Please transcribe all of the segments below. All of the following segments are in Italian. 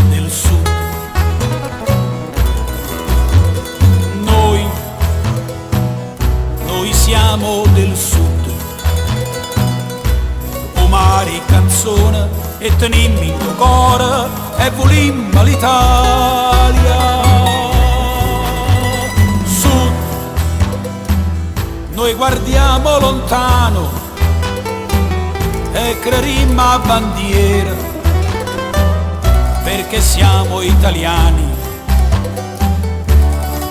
del sud. Noi siamo del sud, o mare canzone e tenimmo in tuo cuore e volimmo l'Italia. Sud, noi guardiamo lontano e crederimmo a bandiera, perché siamo italiani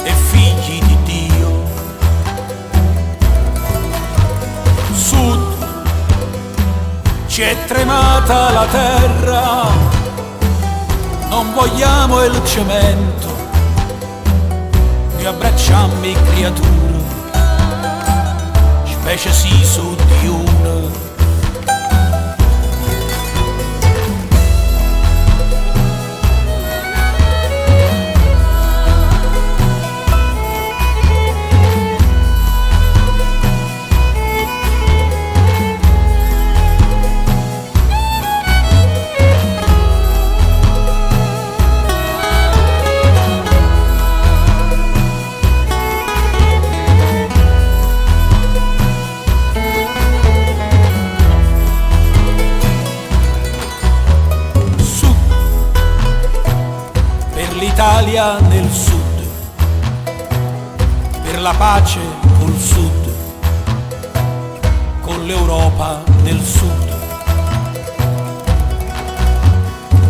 e figli di Dio. Sud, ci è tremata la terra, non vogliamo il cemento, noi abbracciamo i creature, specie sì su di una. L'Italia nel sud, per la pace col sud, con l'Europa nel sud.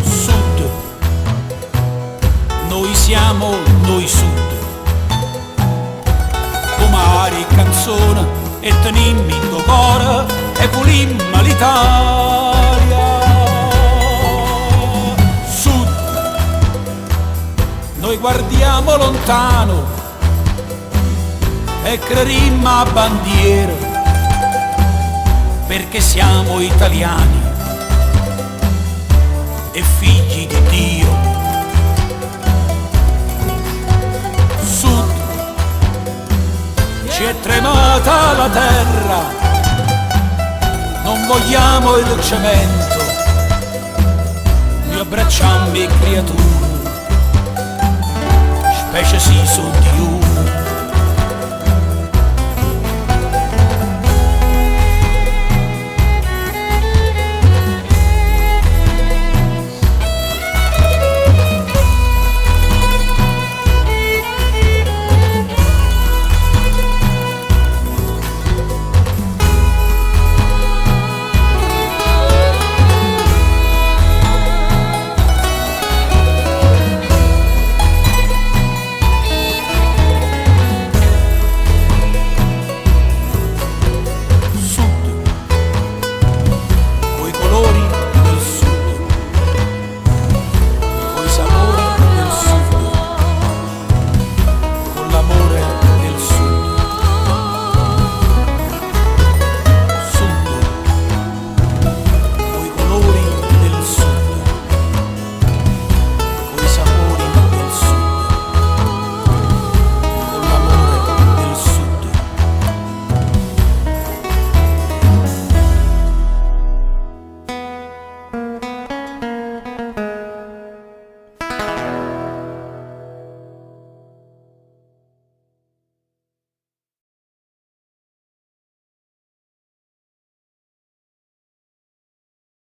Sud, noi siamo noi sud, o mare canzone e tenimmo in tuo cuore e volimmo l'Italia. Noi guardiamo lontano e crederimmo a bandiera, perché siamo italiani e figli di Dio. Sud, ci è tremata la terra, non vogliamo il cemento, noi abbracciamo i creature, specie sì su di